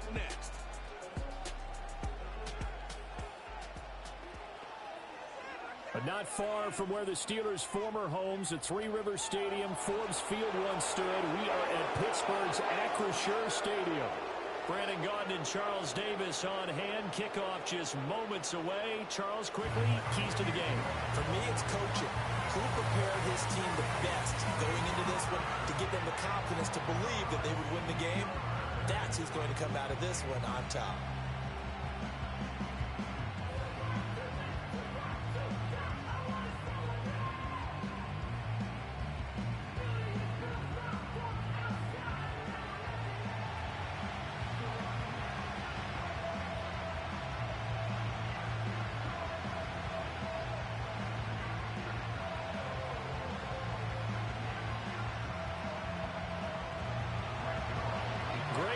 up next. But not far from where the Steelers' former homes at Three Rivers Stadium, Forbes Field once stood, we are at Pittsburgh's Acrisure Stadium. Brandon Gaudin and Charles Davis on hand. Kickoff just moments away. Charles, quickly, keys to the game. For me, it's coaching. Who prepared his team the best going into this one to give them the confidence to believe that they would win the game? That's who's going to come out of this one on top.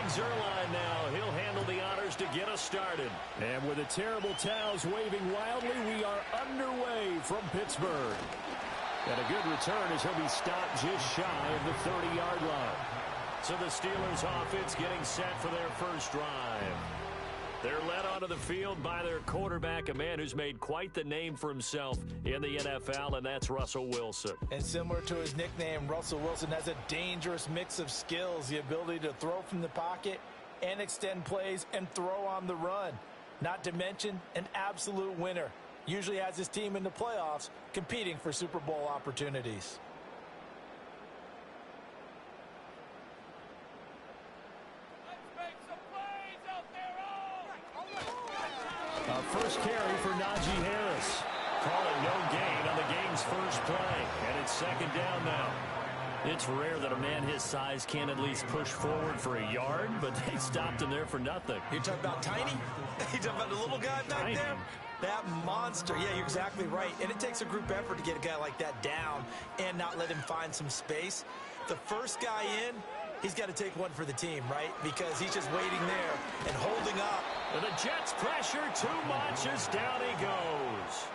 Zerline now. He'll handle the honors to get us started. And with the terrible towels waving wildly, we are underway from Pittsburgh. And a good return as he'll be stopped just shy of the 30-yard line. So the Steelers offense getting set for their first drive. They're led onto the field by their quarterback, a man who's made quite the name for himself in the NFL, and that's Russell Wilson. And similar to his nickname, Russell Wilson has a dangerous mix of skills, the ability to throw from the pocket and extend plays and throw on the run. Not to mention an absolute winner. Usually has his team in the playoffs competing for Super Bowl opportunities. First carry for Najee Harris. Calling no gain on the game's first play. And it's second down now. It's rare that a man his size can at least push forward for a yard, but they stopped him there for nothing. You're talking about Tiny? You're talking about the little guy back there? That monster. Yeah, you're exactly right. And it takes a group effort to get a guy like that down and not let him find some space. The first guy in, he's got to take one for the team, right? Because he's just waiting there and holding up. And the Jets pressure too much as down he goes.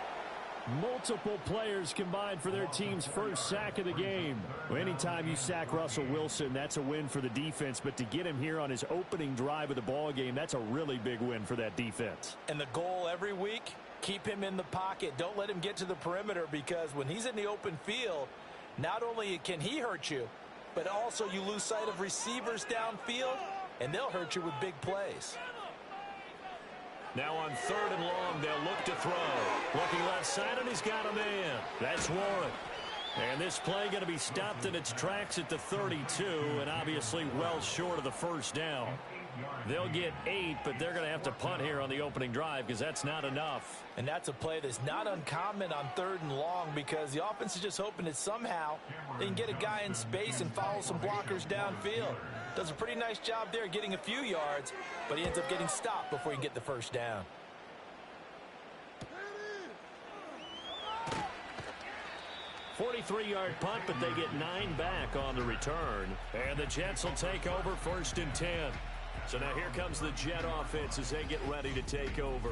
Multiple players combined for their team's first sack of the game. Well, anytime you sack Russell Wilson, that's a win for the defense. But to get him here on his opening drive of the ball game, that's a really big win for that defense. And the goal every week, keep him in the pocket. Don't let him get to the perimeter, because when he's in the open field, not only can he hurt you, but also you lose sight of receivers downfield, and they'll hurt you with big plays. Now on third and long, they'll look to throw. Looking left side, and he's got a man. That's Warren. And this play going to be stopped in its tracks at the 32, and obviously well short of the first down. They'll get 8, but they're going to have to punt here on the opening drive because that's not enough. And that's a play that's not uncommon on third and long, because the offense is just hoping that somehow they can get a guy in space and follow some blockers downfield. Does a pretty nice job there getting a few yards, but he ends up getting stopped before he can get the first down. .43-yard punt, but they get 9 back on the return. And the Jets will take over first and 10. So now here comes the Jet offense as they get ready to take over.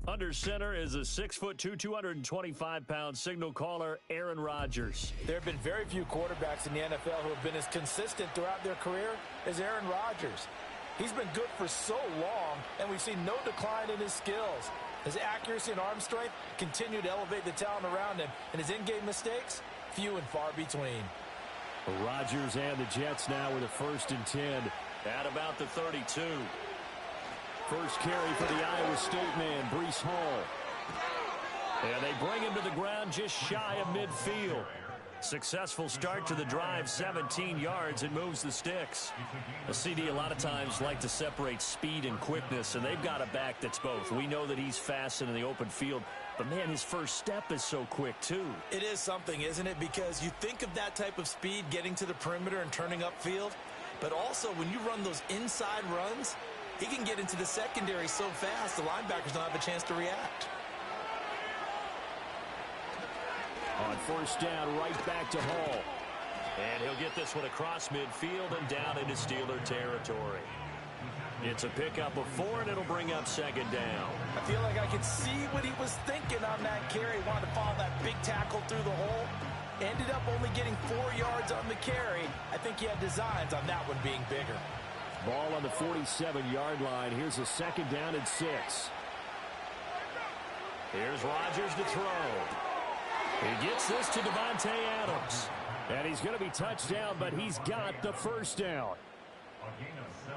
Under center is a 6'2", 225-pound signal caller, Aaron Rodgers. There have been very few quarterbacks in the NFL who have been as consistent throughout their career as Aaron Rodgers. He's been good for so long, and we've seen no decline in his skills. His accuracy and arm strength continue to elevate the talent around him, and his in-game mistakes, few and far between. Rodgers and the Jets now with a first and 10 at about the 32. First carry for the Iowa State man, Breece Hall. And they bring him to the ground just shy of midfield. Successful start to the drive, 17 yards. It moves the sticks. A CD a lot of times like to separate speed and quickness, and they've got a back that's both. We know that he's fast in the open field, but, man, his first step is so quick, too. It is something, isn't it? Because you think of that type of speed getting to the perimeter and turning upfield, but also when you run those inside runs, he can get into the secondary so fast the linebackers don't have a chance to react. On first down, right back to Hall. And he'll get this one across midfield and down into Steeler territory. It's a pickup of 4, and it'll bring up second down. I feel like I could see what he was thinking on that carry. Wanted to follow that big tackle through the hole. Ended up only getting 4 yards on the carry. I think he had designs on that one being bigger. Ball on the 47-yard line. Here's a second down and 6. Here's Rodgers to throw. He gets this to Davante Adams. And he's going to be touched down, but he's got the first down.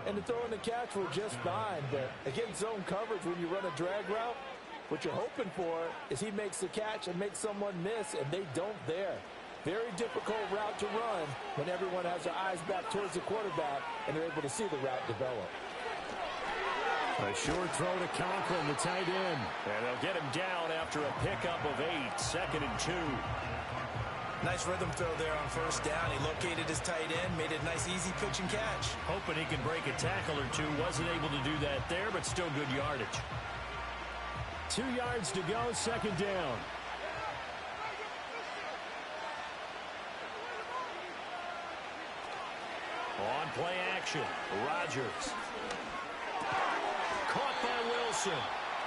And the throw and the catch were just fine, but against zone coverage when you run a drag route, what you're hoping for is he makes the catch and makes someone miss, and they don't there. Very difficult route to run when everyone has their eyes back towards the quarterback and they're able to see the route develop. A short throw to Conklin, the tight end. And they'll get him down after a pickup of 8, 2nd and 2. Nice rhythm throw there on first down. He located his tight end, made it a nice easy pitch and catch. Hoping he can break a tackle or two. Wasn't able to do that there, but still good yardage. 2 yards to go, second down. On play action, Rodgers. Caught by Wilson.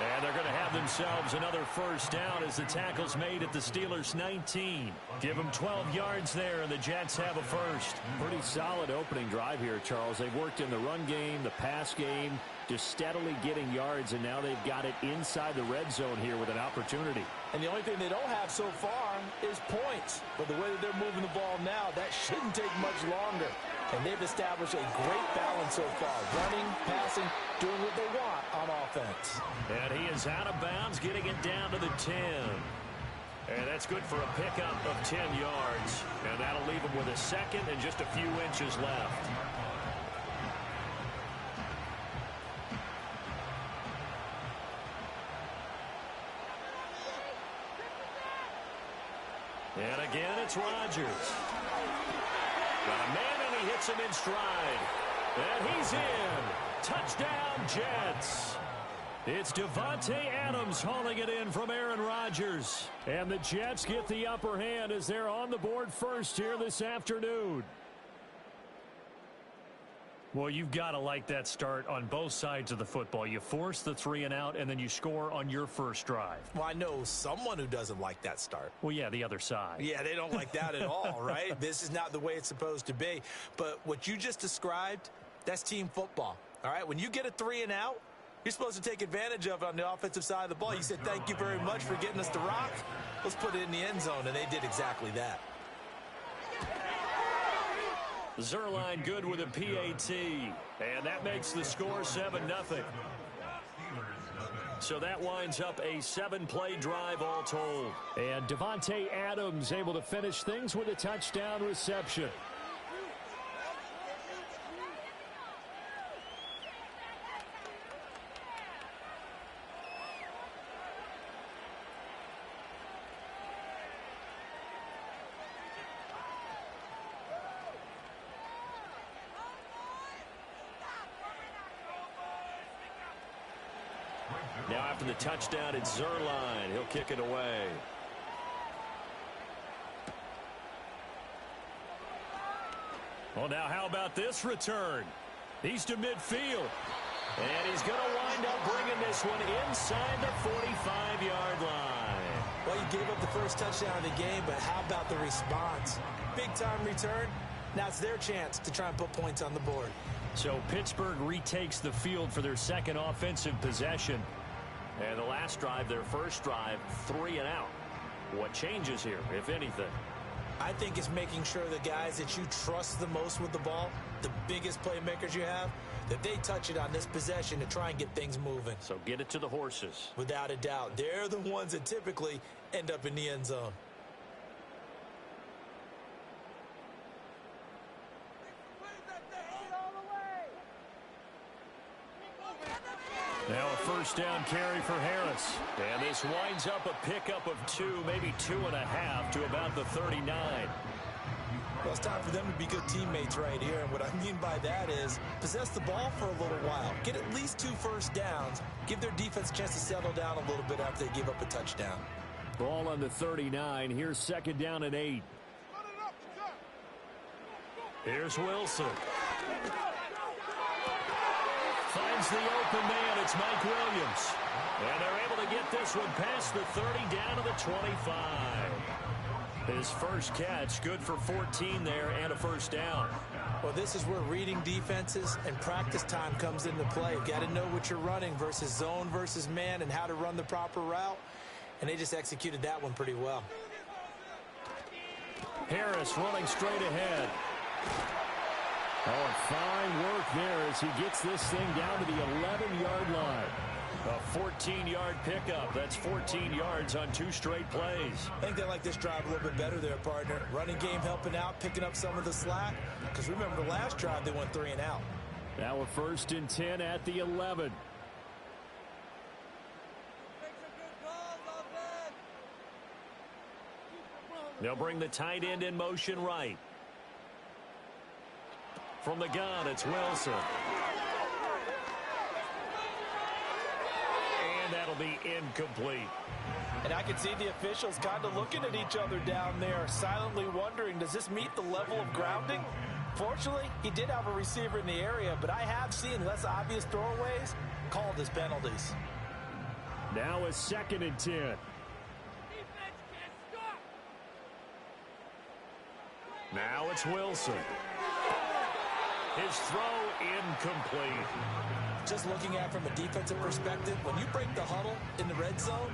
And they're going to have themselves another first down as the tackle's made at the Steelers' 19. Give them 12 yards there, and the Jets have a first. Pretty solid opening drive here, Charles. They've worked in the run game, the pass game, just steadily getting yards, and now they've got it inside the red zone here with an opportunity. And the only thing they don't have so far is points. But the way that they're moving the ball now, that shouldn't take much longer. And they've established a great balance so far. Running, passing, doing what they want on offense. And he is out of bounds, getting it down to the 10. And that's good for a pickup of 10 yards. And that'll leave him with a second and just a few inches left. And again, it's Rodgers. Got a man, and he hits him in stride. And he's in. Touchdown, Jets. It's Davante Adams hauling it in from Aaron Rodgers. And the Jets get the upper hand as they're on the board first here this afternoon. Well, you've got to like that start on both sides of the football. You force the 3 and out, and then you score on your first drive. Well, I know someone who doesn't like that start. Well, yeah, the other side. Yeah, they don't like that at all, right? This is not the way it's supposed to be. But what you just described, that's team football, all right? When you get a 3 and out, you're supposed to take advantage of it on the offensive side of the ball. You said, thank you very much for getting us the rock. Let's put it in the end zone, and they did exactly that. Zerline good with a PAT, and that makes the score 7-0. So that winds up a 7-play drive all told. And Davante Adams able to finish things with a touchdown reception. Now after the touchdown, it's Zerline. He'll kick it away. Well, now how about this return? He's to midfield. And he's going to wind up bringing this one inside the 45-yard line. Well, you gave up the first touchdown of the game, but how about the response? Big-time return. Now it's their chance to try and put points on the board. So Pittsburgh retakes the field for their second offensive possession. And the last drive, their first drive, 3 and out. What changes here, if anything? I think it's making sure the guys that you trust the most with the ball, the biggest playmakers you have, that they touch it on this possession to try and get things moving. So get it to the horses. Without a doubt. They're the ones that typically end up in the end zone. Now a first down carry for Harris. And this winds up a pickup of 2, maybe 2.5 to about the 39. Well, it's time for them to be good teammates right here. And what I mean by that is possess the ball for a little while. Get at least 2 first downs. Give their defense a chance to settle down a little bit after they give up a touchdown. Ball on the 39. Here's second down and 8. Here's Wilson. Finds the open man. It's Mike Williams. And they're able to get this one past the 30 down to the 25. His first catch, good for 14 there and a first down. Well, this is where reading defenses and practice time comes into play. You got to know what you're running versus zone versus man and how to run the proper route. And they just executed that one pretty well. Harris running straight ahead. Oh, fine work there as he gets this thing down to the 11-yard line. A 14-yard pickup. That's 14 yards on 2 straight plays. I think they like this drive a little bit better there, partner. Running game helping out, picking up some of the slack. Because remember, the last drive they went 3 and out. Now a 1st and 10 at the 11. They'll bring the tight end in motion right. From the gun, it's Wilson. And that'll be incomplete. And I can see the officials kind of looking at each other down there, silently wondering, does this meet the level of grounding? Fortunately, he did have a receiver in the area, but I have seen less obvious throwaways called as penalties. Now a 2nd and 10. Now it's Wilson. His throw incomplete. Just looking at it from a defensive perspective, when you break the huddle in the red zone,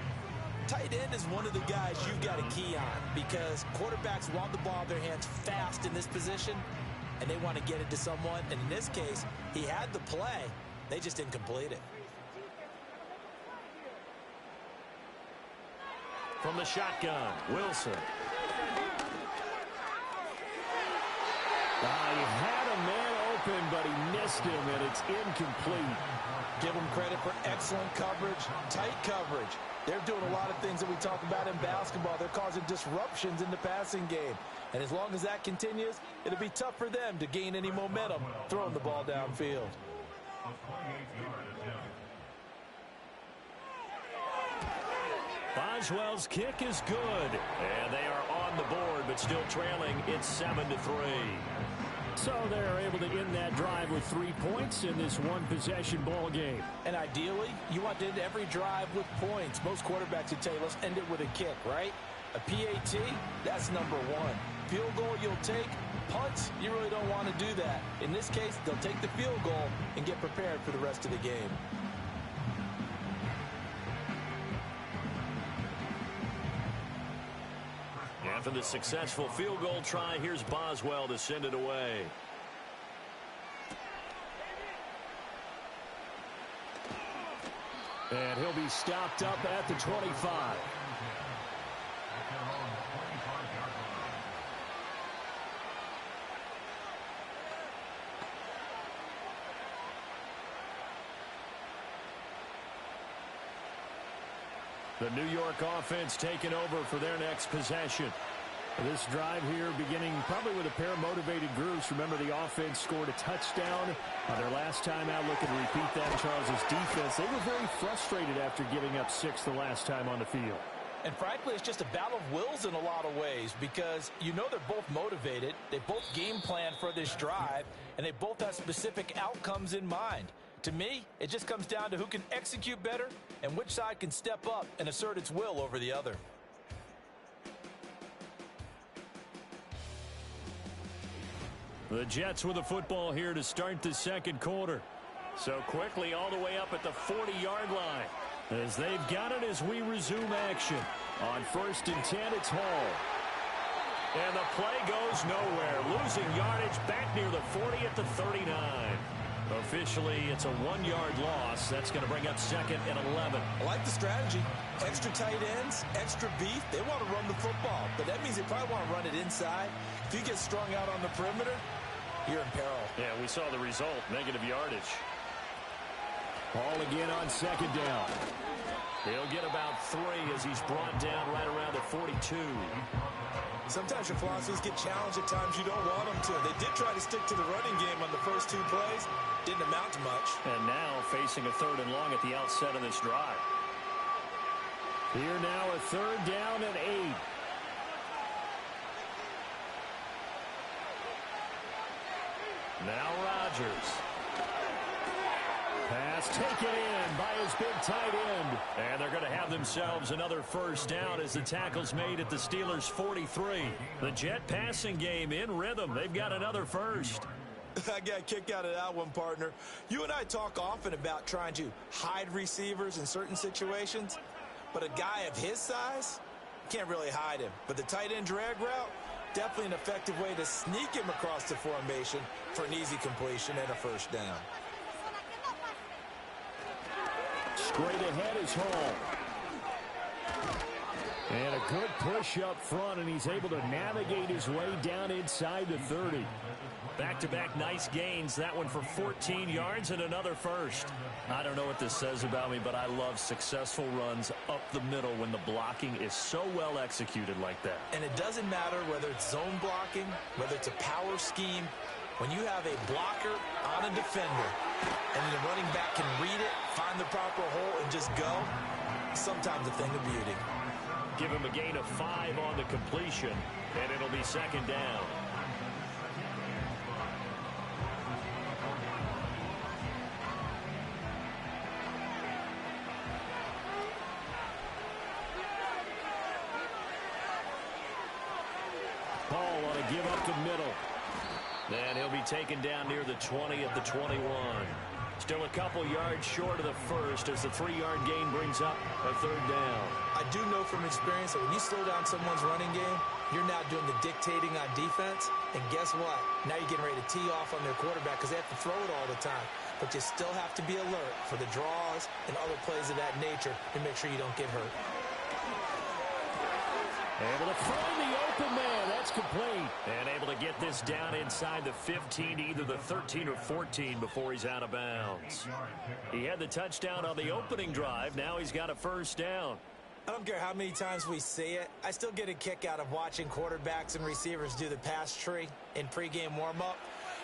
tight end is one of the guys you've got a key on because quarterbacks want the ball in their hands fast in this position, and they want to get it to someone. And in this case, he had the play. They just didn't complete it. From the shotgun, Wilson. He had a man open, but he missed him, and it's incomplete. Give them credit for excellent coverage, tight coverage. They're doing a lot of things that we talk about in basketball. They're causing disruptions in the passing game. And as long as that continues, it'll be tough for them to gain any momentum throwing the ball downfield. Boswell's kick is good. And they are on the board, but still trailing. It's 7-3. So they're able to end that drive with 3 points in this one-possession ball game. And ideally, you want to end every drive with points. Most quarterbacks would tell you, let's end it with a kick, right? A PAT, that's number 1. Field goal you'll take. Punts, you really don't want to do that. In this case, they'll take the field goal and get prepared for the rest of the game. After the successful field goal try, here's Boswell to send it away. And he'll be stopped up at the 25. The New York offense taking over for their next possession. This drive here beginning probably with a pair of motivated groups. Remember, the offense scored a touchdown on their last time out. Looking to repeat that. Charles's defense, they were very frustrated after giving up 6 the last time on the field. And frankly, it's just a battle of wills in a lot of ways because you know they're both motivated. They both game plan for this drive, and they both have specific outcomes in mind. To me, it just comes down to who can execute better and which side can step up and assert its will over the other. The Jets with the football here to start the second quarter. So quickly all the way up at the 40-yard line as they've got it as we resume action. On 1st and 10, it's Hall. And the play goes nowhere. Losing yardage back near the 40 at the 39. Officially, it's a 1-yard loss. That's going to bring up 2nd and 11. I like the strategy. Extra tight ends, extra beef. They want to run the football, but that means they probably want to run it inside. If you get strung out on the perimeter, you're in peril. Yeah, we saw the result, negative yardage. Ball again on 2nd down. He'll get about 3 as he's brought down right around the 42. Sometimes your philosophies get challenged at times you don't want them to. They did try to stick to the running game on the first 2 plays. Didn't amount to much. And now facing a 3rd and long at the outset of this drive. Here now a 3rd down and 8. Now Rodgers. Pass taken in by his big tight end. And they're going to have themselves another 1st down as the tackle's made at the Steelers' 43. The Jet passing game in rhythm. They've got another 1st. I got a kick out of that one, partner. You and I talk often about trying to hide receivers in certain situations, but a guy of his size, can't really hide him. But the tight end drag route, definitely an effective way to sneak him across the formation for an easy completion and a first down. Straight ahead is Hall. And a good push up front, and he's able to navigate his way down inside the 30. Back-to-back nice gains. That one for 14 yards and another first. I don't know what this says about me, but I love successful runs up the middle when the blocking is so well executed like that. And it doesn't matter whether it's zone blocking, whether it's a power scheme. When you have a blocker on a defender and the running back can read it, find the proper hole, and just go, sometimes a thing of beauty. Give him a gain of 5 on the completion, and it'll be second down. Ball on a give up the middle. And he'll be taken down near the 20 at the 21. Still a couple yards short of the first as the 3-yard gain brings up a third down. I do know from experience that when you slow down someone's running game, you're now doing the dictating on defense. And guess what? Now you're getting ready to tee off on their quarterback because they have to throw it all the time. But you still have to be alert for the draws and other plays of that nature to make sure you don't get hurt. Able to find the open man. That's complete. And able to get this down inside the 15 to either the 13 or 14 before he's out of bounds. He had the touchdown on the opening drive. Now he's got a first down. I don't care how many times we see it. I still get a kick out of watching quarterbacks and receivers do the pass tree in pregame warm-up.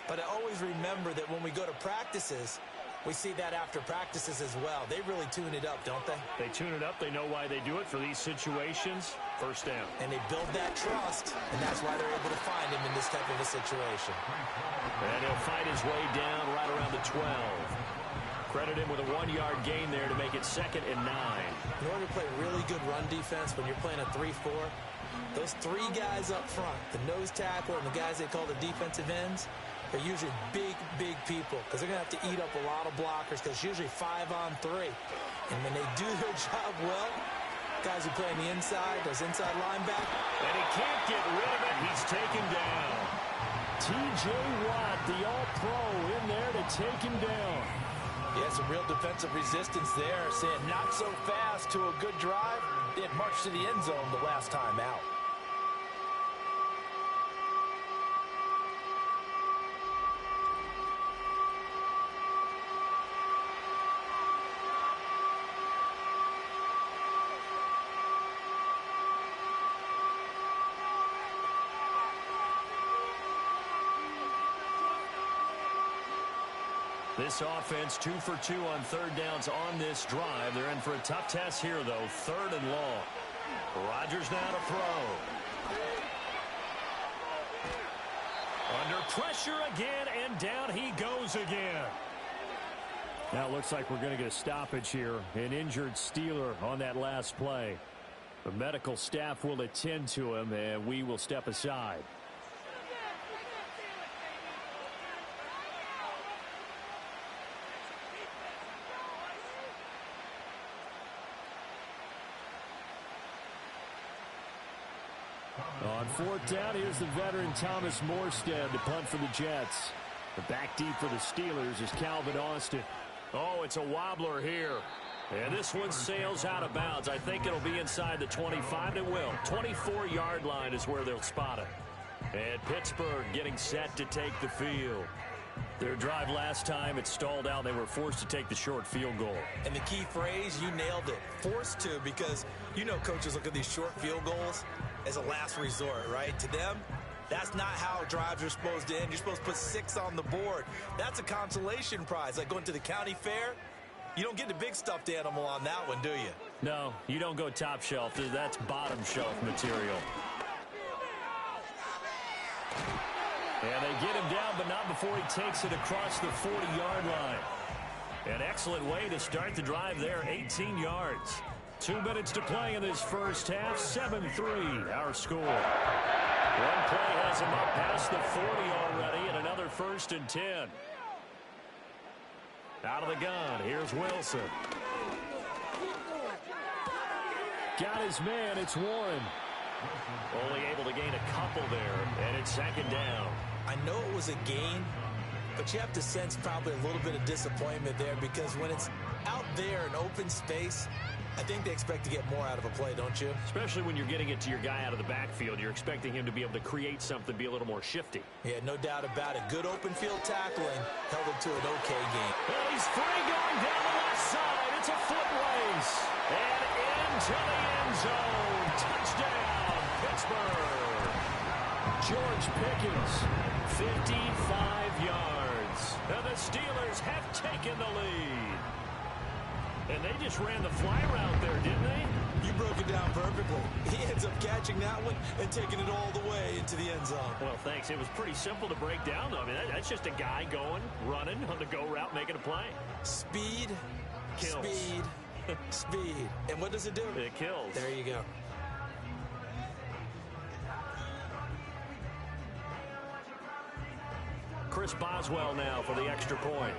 But I always remember that when we go to practices, we see that after practices as well. They really tune it up, don't they? They tune it up. They know why they do it for these situations. First down. And they build that trust, and that's why they're able to find him in this type of a situation. And he'll fight his way down right around the 12. Credit him with a 1-yard gain there to make it 2nd and 9. In order to play really good run defense when you're playing a 3-4, those 3 guys up front, the nose tackle and the guys they call the defensive ends, they're usually big, big people because they're going to have to eat up a lot of blockers because it's usually 5-on-3. And when they do their job well, guys who play on the inside, those inside linebackers. And he can't get rid of it. He's taken down. T.J. Watt, the all-pro, in there to take him down. Yeah, some real defensive resistance there. Saying not so fast to a good drive. They had marched to the end zone the last time out. This offense 2 for 2 on third downs on this drive. They're in for a tough test here, though. 3rd and long. Rodgers now to throw. Under pressure again, and down he goes again. Now it looks like we're going to get a stoppage here. An injured Steeler on that last play. The medical staff will attend to him, and we will step aside. On 4th down, here's the veteran Thomas Morstead to punt for the Jets. The back deep for the Steelers is Calvin Austin. Oh, it's a wobbler here. And this one sails out of bounds. I think it'll be inside the 25. It will. 24-yard line is where they'll spot it. And Pittsburgh getting set to take the field. Their drive last time, it stalled out. They were forced to take the short field goal. And the key phrase, you nailed it. Forced to, because you know coaches look at these short field goals as a last resort, right? To them, that's not how drives are supposed to end. You're supposed to put 6 on the board. That's a consolation prize. Like going to the county fair, you don't get the big stuffed animal on that one, do you? No, you don't go top shelf. That's bottom shelf material. And they get him down, but not before he takes it across the 40-yard line. An excellent way to start the drive there, 18 yards. 2 minutes to play in this first half, 7-3 our score. One play has him up past the 40 already, and another first and 10. Out of the gun, here's Wilson. Got his man, it's Warren. Only able to gain a couple there, and it's second down. I know it was a gain, but you have to sense probably a little bit of disappointment there because when it's out there in open space, I think they expect to get more out of a play, don't you? Especially when you're getting it to your guy out of the backfield. You're expecting him to be able to create something, be a little more shifty. Yeah, no doubt about it. Good open field tackling held him to an okay game. Well, he's free going down the left side. It's a foot race. And into the end zone. Touchdown, Pittsburgh. George Pickens. 55 yards. And the Steelers have taken the lead. And they just ran the fly route there, didn't they? You broke it down perfectly. He ends up catching that one and taking it all the way into the end zone. Well, thanks. It was pretty simple to break down, though. I mean, that's just a guy going, running on the go route, making a play. Speed, kills. Speed, speed. And what does it do? It kills. There you go. Chris Boswell now for the extra point.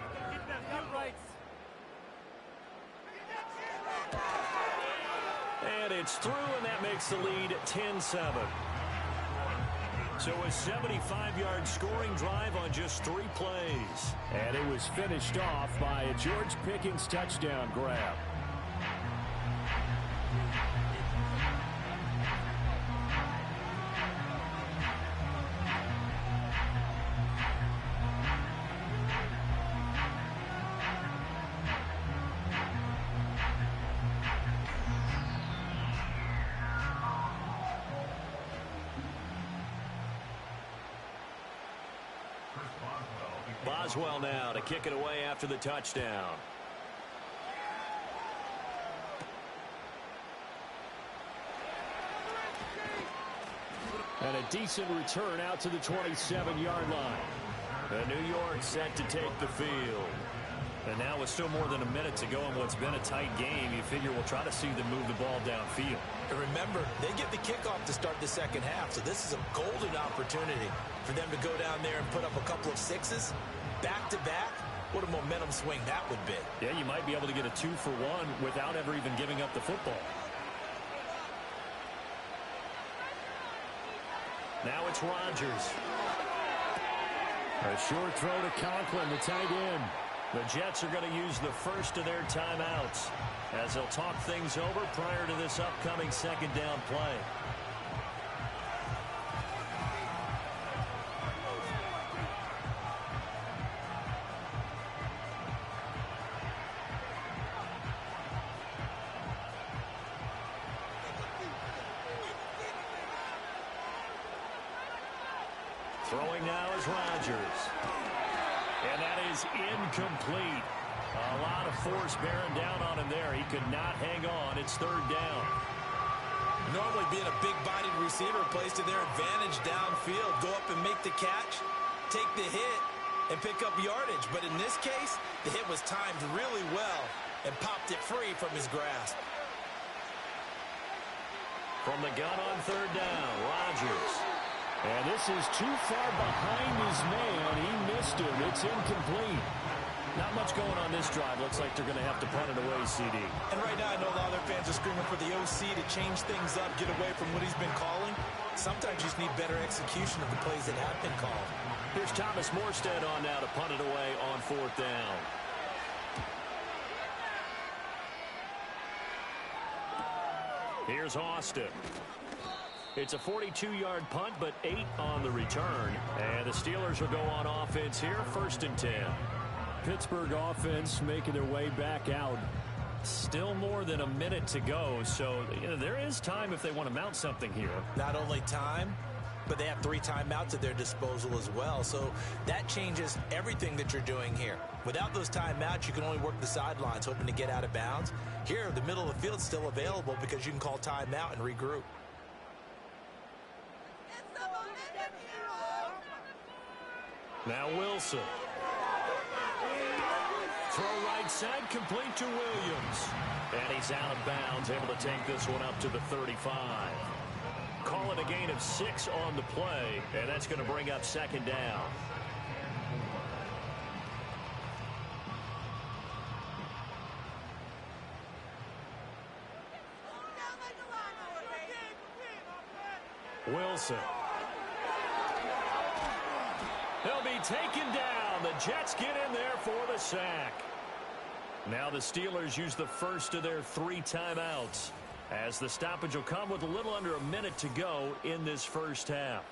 And it's through, and that makes the lead 10-7. So a 75-yard scoring drive on just 3 plays. And it was finished off by a George Pickens touchdown grab. Boswell now to kick it away after the touchdown. And a decent return out to the 27-yard line. And New York set to take the field. And now with still more than a minute to go in what's been a tight game, you figure we'll try to see them move the ball downfield. And remember, they get the kickoff to start the second half, so this is a golden opportunity for them to go down there and put up a couple of sixes back-to-back. What a momentum swing that would be. Yeah, you might be able to get a 2-for-1 without ever even giving up the football. Now it's Rodgers. A short throw to Conklin, the tight end. The Jets are going to use the first of their timeouts as they'll talk things over prior to this upcoming second down play. Throwing now is Rodgers. And that is incomplete. A lot of force bearing down on him there. He could not hang on. It's third down. Normally being a big-bodied receiver plays to their advantage downfield. Go up and make the catch, take the hit, and pick up yardage. But in this case, the hit was timed really well and popped it free from his grasp. From the gun on third down, Rodgers. And this is too far behind his man. He missed him. It's incomplete. Not much going on this drive. Looks like they're going to have to punt it away, CD. And right now, I know a lot of their fans are screaming for the OC to change things up, get away from what he's been calling. Sometimes you just need better execution of the plays that have been called. Here's Thomas Morstead on now to punt it away on fourth down. Here's Austin. It's a 42-yard punt, but 8 on the return. And the Steelers will go on offense here, first and 10. Pittsburgh offense making their way back out. Still more than a minute to go, so there is time if they want to mount something here. Not only time, but they have 3 timeouts at their disposal as well. So that changes everything that you're doing here. Without those timeouts, you can only work the sidelines, hoping to get out of bounds. Here, the middle of the field is still available because you can call timeout and regroup. Now Wilson. Throw right side, complete to Williams. And he's out of bounds, able to take this one up to the 35. Call it a gain of 6 on the play, and that's going to bring up second down. Wilson. He'll be taken down. The Jets get in there for the sack. Now the Steelers use the first of their 3 timeouts, as the stoppage will come with a little under a minute to go in this first half.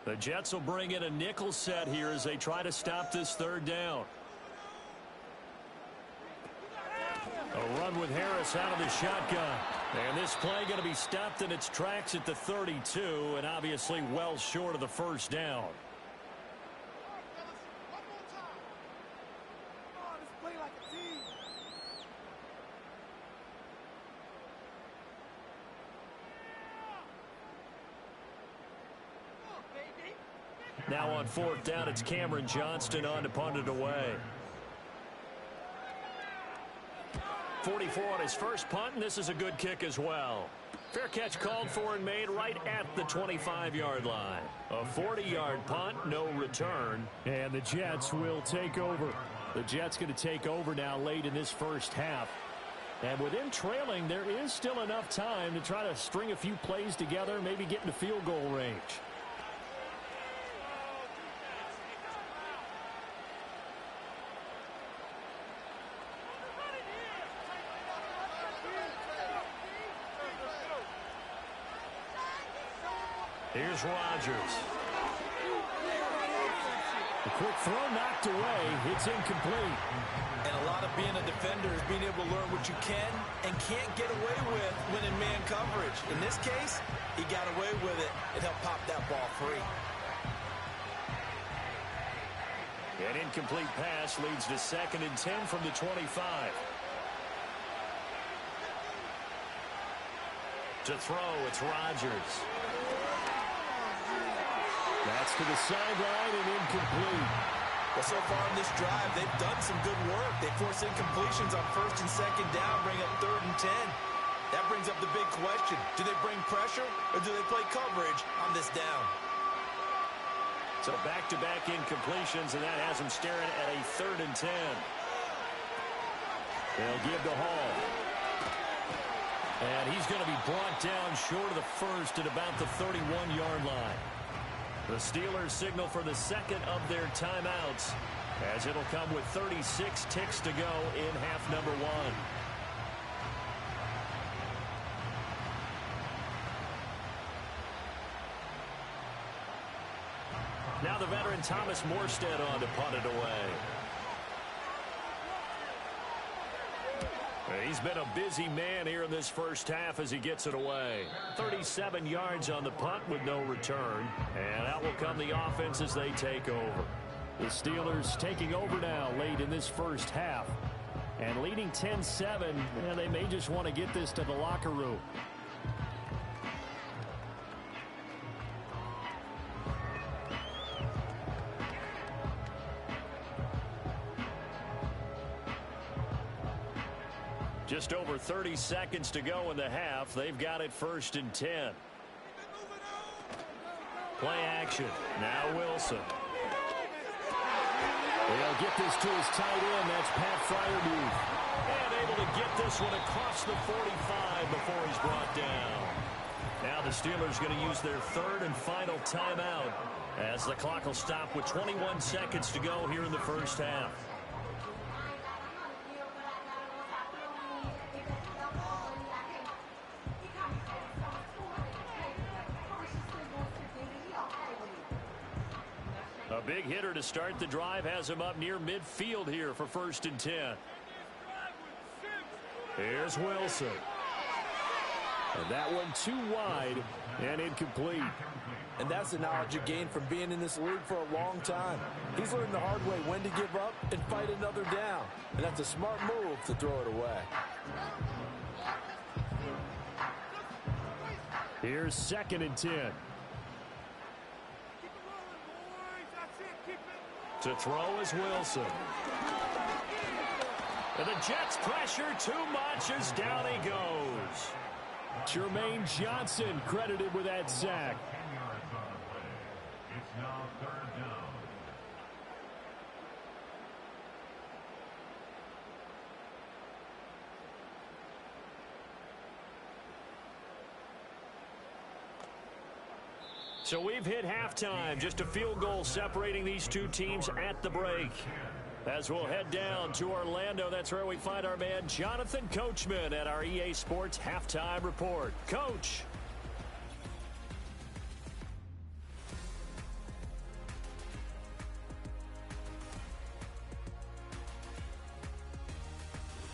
The Jets will bring in a nickel set here as they try to stop this 3rd down. A run with Harris out of the shotgun. And this play going to be stopped in its tracks at the 32, and obviously well short of the 1st down. Now on 4th down, it's Cameron Johnston on to punt it away. 44 on his first punt, and this is a good kick as well. Fair catch called for and made right at the 25-yard line. A 40-yard punt, no return. And the Jets will take over. The Jets going to take over now late in this first half. And with them trailing, there is still enough time to try to string a few plays together, maybe get into field goal range. Here's Rodgers. A quick throw knocked away. It's incomplete. And a lot of being a defender is being able to learn what you can and can't get away with when in man coverage. In this case, he got away with it and helped pop that ball free. An incomplete pass leads to 2nd and 10 from the 25. To throw, it's Rodgers. That's to the sideline and incomplete. Well, so far in this drive, they've done some good work. They force incompletions on 1st and 2nd down, bring up 3rd and 10. That brings up the big question. Do they bring pressure or do they play coverage on this down? So back-to-back incompletions, and that has them staring at a 3rd and 10. They'll give to Hall. And he's going to be brought down short of the 1st at about the 31-yard line. The Steelers signal for the 2nd of their timeouts, as it'll come with 36 ticks to go in half number 1. Now the veteran Thomas Morstead on to punt it away. He's been a busy man here in this first half as he gets it away. 37 yards on the punt with no return. And out will come the offense as they take over. The Steelers taking over now late in this first half. And leading 10-7, and they may just want to get this to the locker room. Just over 30 seconds to go in the half. They've got it 1st and 10. Play action. Now Wilson. They'll get this to his tight end. That's Pat Freiermuth. And able to get this one across the 45 before he's brought down. Now the Steelers going to use their 3rd and final timeout as the clock will stop with 21 seconds to go here in the first half. A big hitter to start the drive has him up near midfield here for 1st and 10. Here's Wilson. And that one too wide and incomplete. And that's the knowledge you gain from being in this league for a long time. He's learned the hard way when to give up and fight another down. And that's a smart move to throw it away. Here's 2nd and 10. To throw is Wilson. And the Jets pressure too much as down he goes. Jermaine Johnson credited with that sack. It's now 3rd down. So we've hit halftime. Just a field goal separating these two teams at the break. As we'll head down to Orlando, that's where we find our man Jonathan Coachman at our EA Sports Halftime Report. Coach.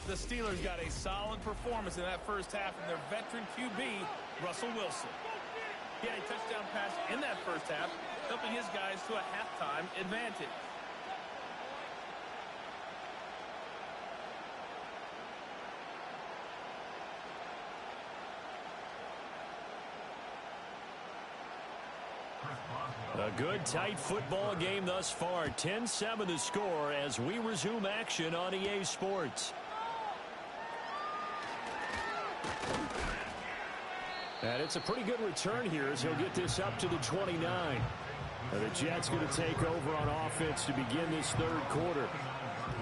The Steelers got a solid performance in that first half from their veteran QB, Russell Wilson. He had a touchdown pass in that first half, helping his guys to a halftime advantage. A good tight football game thus far. 10-7 the score as we resume action on EA Sports. And it's a pretty good return here as he'll get this up to the 29. The Jets going to take over on offense to begin this third quarter.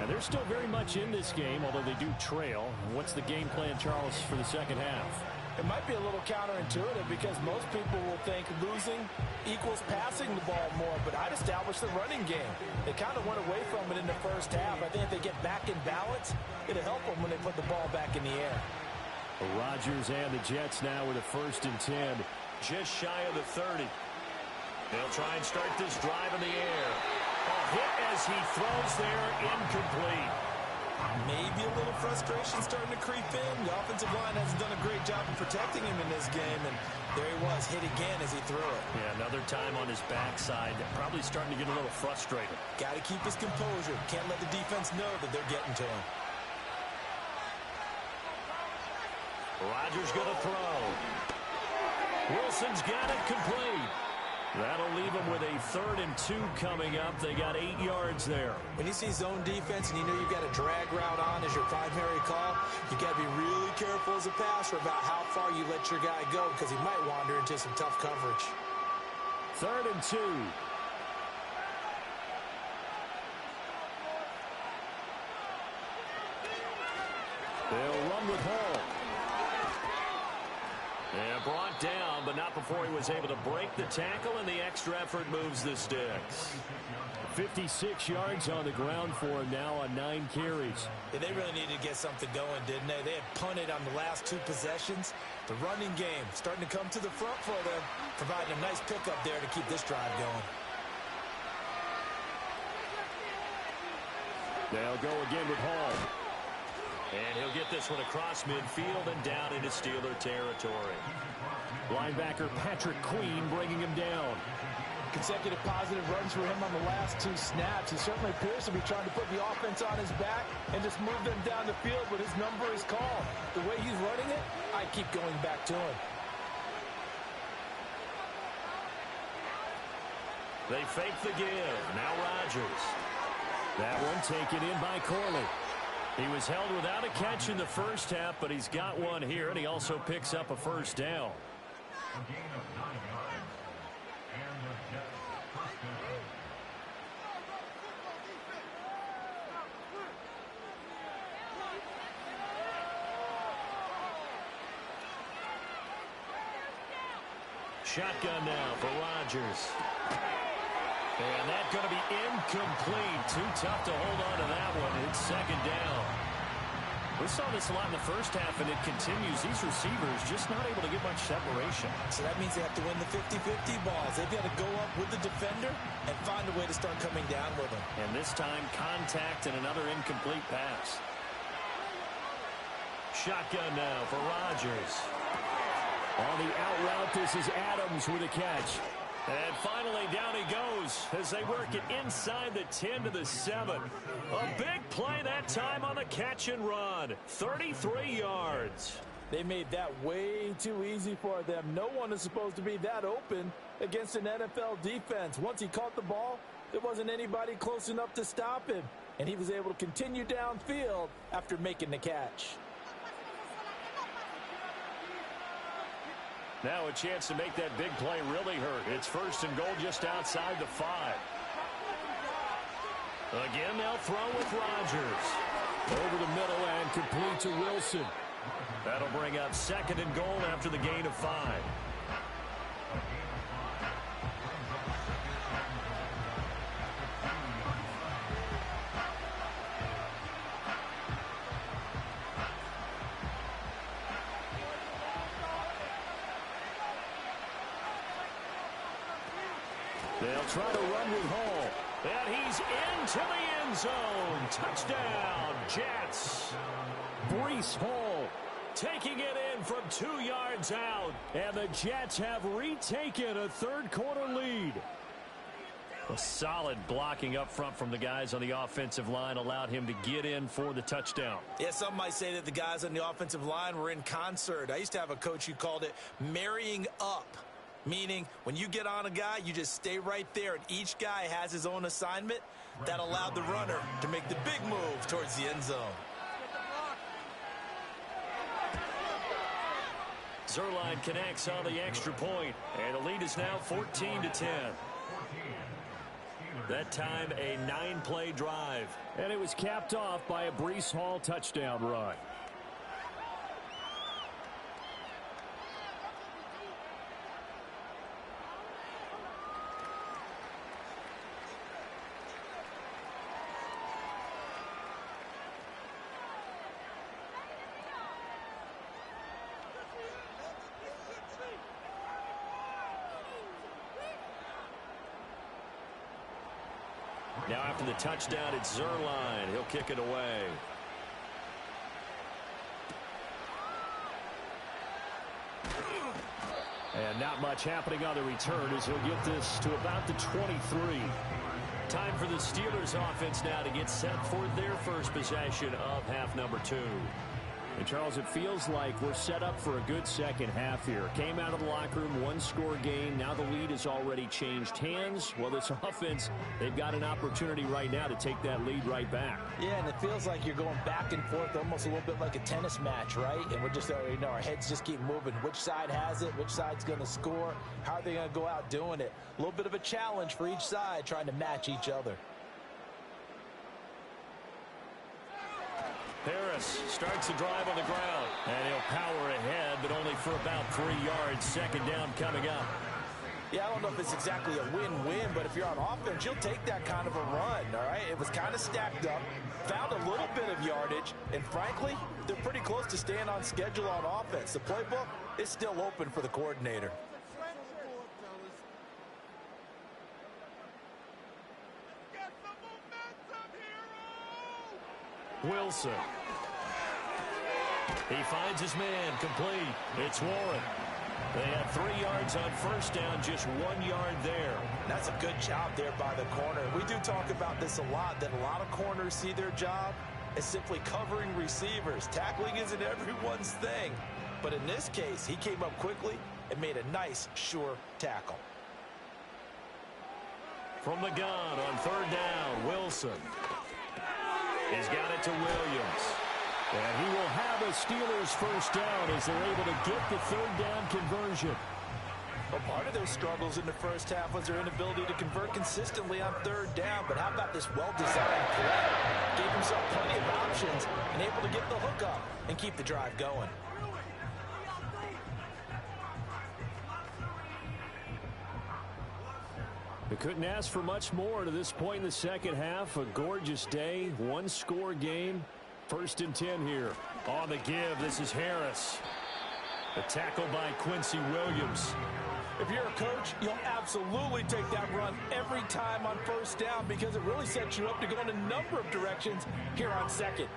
And they're still very much in this game, although they do trail. What's the game plan, Charles, for the second half? It might be a little counterintuitive because most people will think losing equals passing the ball more, but I'd establish the running game. They kind of went away from it in the first half. I think if they get back in balance, it'll help them when they put the ball back in the air. Rodgers and the Jets now with a 1st and 10. Just shy of the 30. They'll try and start this drive in the air. A hit as he throws there, incomplete. Maybe a little frustration starting to creep in. The offensive line hasn't done a great job of protecting him in this game, and there he was, hit again as he threw it. Yeah, another time on his backside. Probably starting to get a little frustrated. Got to keep his composure. Can't let the defense know that they're getting to him. Rodgers going to throw. Wilson's got it complete. That'll leave him with a 3rd and 2 coming up. They got 8 yards there. When you see zone defense and you know you've got a drag route on as your primary call, you got to be really careful as a passer about how far you let your guy go because he might wander into some tough coverage. 3rd and 2. They'll run with Hall. And brought down, but not before he was able to break the tackle, and the extra effort moves the sticks. 56 yards on the ground for him now on 9 carries. Yeah, they really needed to get something going, didn't they? They had punted on the last 2 possessions. The running game starting to come to the front for them, providing a nice pickup there to keep this drive going. They'll go again with Hall. And he'll get this one across midfield and down into Steeler territory. Linebacker Patrick Queen bringing him down. Consecutive positive runs for him on the last 2 snaps. He certainly appears to be trying to put the offense on his back and just move them down the field when his number is called. The way he's running it, I keep going back to him. They fake the give. Now Rodgers. That one taken in by Corley. He was held without a catch in the first half, but he's got one here, and he also picks up a 1st down. A gain of 9 yards. And the Jets 1st down. Shotgun now for Rodgers. And that's going to be incomplete. Too tough to hold on to that one. It's 2nd down. We saw this a lot in the first half, and it continues. These receivers just not able to get much separation. So that means they have to win the 50-50 balls. They've got to go up with the defender and find a way to start coming down with them. And this time, contact and another incomplete pass. Shotgun now for Rodgers. On the out route, this is Adams with a catch. And finally, down he goes as they work it inside the 10 to the 7. A big play that time on the catch and run. 33 yards. They made that way too easy for them. No one is supposed to be that open against an NFL defense. Once he caught the ball, there wasn't anybody close enough to stop him. and he was able to continue downfield after making the catch. Now a chance to make that big play really hurt. It's 1st and goal just outside the 5. Again, they'll throw with Rodgers. Over the middle and complete to Wilson. That'll bring up 2nd and goal after the gain of 5. They'll try to run with Hall. And he's into the end zone. Touchdown, Jets. Breece Hall taking it in from 2 yards out. And the Jets have retaken a 3rd quarter lead. A solid blocking up front from the guys on the offensive line allowed him to get in for the touchdown. Yeah, some might say that the guys on the offensive line were in concert. I used to have a coach who called it marrying up. Meaning, when you get on a guy, you just stay right there, and each guy has his own assignment. That allowed the runner to make the big move towards the end zone. Zerline connects on the extra point, and the lead is now 14-10. That time, a 9-play drive, and it was capped off by a Breece Hall touchdown run. Now after the touchdown, it's Zerline. He'll kick it away. And not much happening on the return as he'll get this to about the 23. Time for the Steelers offense now to get set for their first possession of half number 2. And Charles, it feels like we're set up for a good second half here. Came out of the locker room, 1-score game. Now the lead has already changed hands. Well, this offense, they've got an opportunity right now to take that lead right back. Yeah, and it feels like you're going back and forth almost a little bit like a tennis match, right? And we're just, our heads just keep moving. Which side has it? Which side's going to score? How are they going to go out doing it? A little bit of a challenge for each side trying to match each other. Harris starts the drive on the ground, and he'll power ahead, but only for about 3 yards. 2nd down coming up. Yeah, I don't know if it's exactly a win-win, but if you're on offense, you'll take that kind of a run, all right? It was kind of stacked up, found a little bit of yardage, and frankly, they're pretty close to staying on schedule on offense. The playbook is still open for the coordinator. Wilson. He finds his man complete. It's Warren. They had 3 yards on 1st down, just 1 yard there. That's a good job there by the corner. We do talk about this a lot, that a lot of corners see their job as simply covering receivers. Tackling isn't everyone's thing. But in this case, he came up quickly and made a nice, sure tackle. From the gun on 3rd down, Wilson. He's got it to Williams. And he will have a Steelers 1st down as they're able to get the 3rd down conversion. Well, part of their struggles in the first half was their inability to convert consistently on 3rd down. But how about this well-designed play? Gave himself plenty of options and able to get the hook up and keep the drive going. They couldn't ask for much more to this point in the second half. A gorgeous day, 1-score game. 1st and 10 here. On the give, this is Harris. A tackle by Quincy Williams. If you're a coach, you'll absolutely take that run every time on 1st down because it really sets you up to go in a number of directions here on 2nd.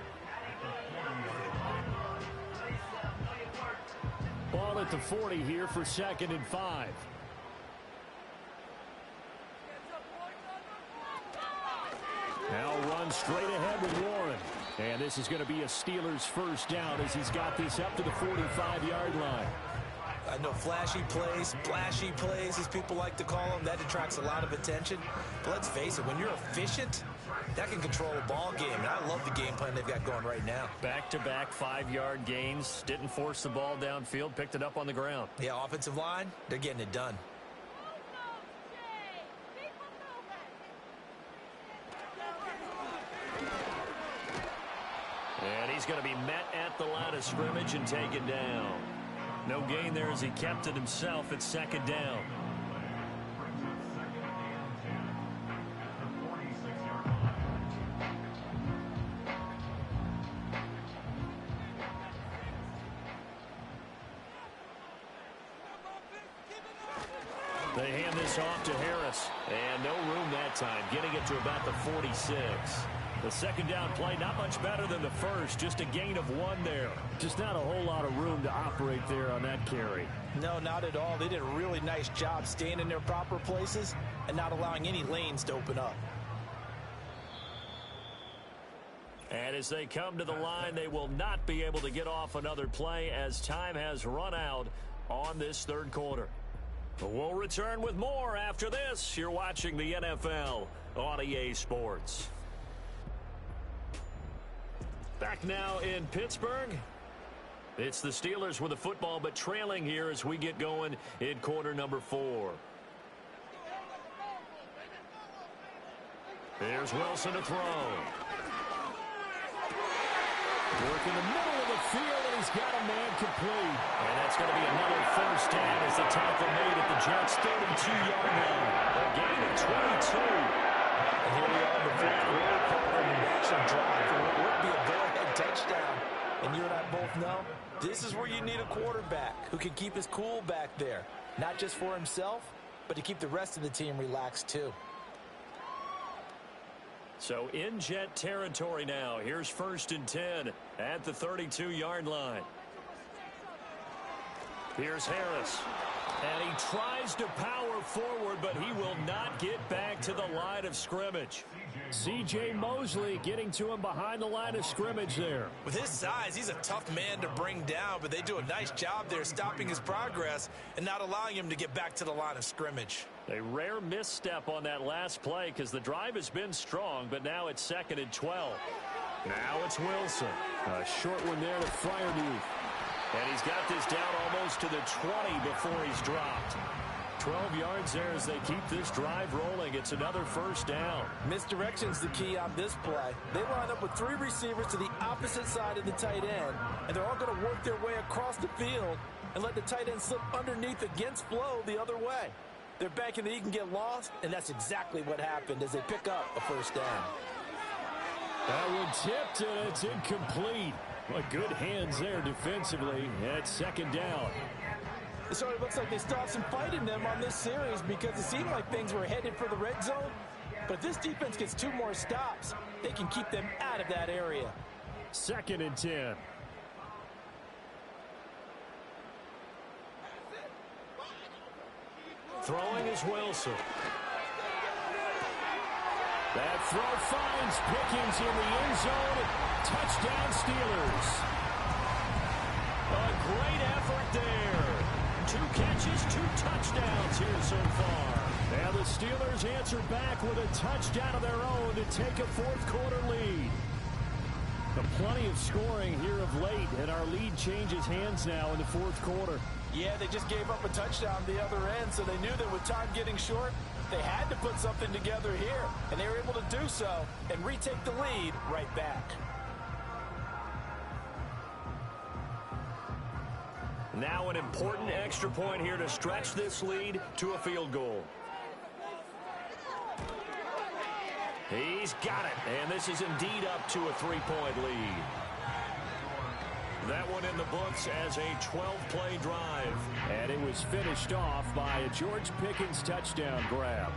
Ball at the 40 here for 2nd and 5. Now run straight ahead with Warren. And this is going to be a Steelers 1st down as he's got this up to the 45-yard line. I know flashy plays, splashy plays, as people like to call them, that attracts a lot of attention. But let's face it, when you're efficient, that can control a ball game. And I love the game plan they've got going right now. Back-to-back 5-yard gains. Didn't force the ball downfield. Picked it up on the ground. Yeah, offensive line, they're getting it done. And he's going to be met at the line of scrimmage and taken down. No gain there as he kept it himself at second down. They hand this off to Harris. And no room that time, getting it to about the 46. The second down play, not much better than the first. Just a gain of 1 there. Just not a whole lot of room to operate there on that carry. No, not at all. They did a really nice job staying in their proper places and not allowing any lanes to open up. And as they come to the line, they will not be able to get off another play as time has run out on this third quarter. We'll return with more after this. You're watching the NFL on EA Sports. Back now in Pittsburgh. It's the Steelers with the football, but trailing here as we get going in quarter number 4. Here's Wilson to throw. Work in the middle of the field, and he's got a man complete. And that's going to be another first down as the tackle made at the Jets' 32-yard line. A gain of 22. And here we are in the fourth quarter, part of an action drive. It would be a go-ahead touchdown. And you and I both know this is where you need a quarterback who can keep his cool back there. Not just for himself, but to keep the rest of the team relaxed too. So in Jet territory now. Here's 1st and 10 at the 32-yard line. Here's Harris. And he tries to power forward, but he will not get back to the line of scrimmage. C.J. Mosley getting to him behind the line of scrimmage there. With his size, he's a tough man to bring down, but they do a nice job there stopping his progress and not allowing him to get back to the line of scrimmage. A rare misstep on that last play because the drive has been strong, but now it's 2nd and 12. Now it's Wilson. A short one there to Freiermuth. And he's got this down almost to the 20 before he's dropped. 12 yards there as they keep this drive rolling. It's another first down. Misdirection's the key on this play. They line up with 3 receivers to the opposite side of the tight end, and they're all going to work their way across the field and let the tight end slip underneath against flow the other way. They're banking that he can get lost, and that's exactly what happened as they pick up a first down. That one tipped, and it's incomplete. Well, good hands there defensively at 2nd down. So it looks like they still have some fight in them on this series because it seemed like things were headed for the red zone. But if this defense gets 2 more stops, they can keep them out of that area. 2nd and 10. Throwing is Wilson. That throw finds Pickens in the end zone. Touchdown Steelers. A great effort there. 2 catches, 2 touchdowns here so far. And the Steelers answer back with a touchdown of their own to take a 4th quarter lead. Plenty of scoring here of late, and our lead changes hands now in the 4th quarter. Yeah, they just gave up a touchdown the other end, so they knew that with time getting short, they had to put something together here, and they were able to do so and retake the lead right back. Now an important extra point here to stretch this lead to a field goal. He's got it, and this is indeed up to a 3-point lead. That one in the books as a 12-play drive. And it was finished off by a George Pickens touchdown grab.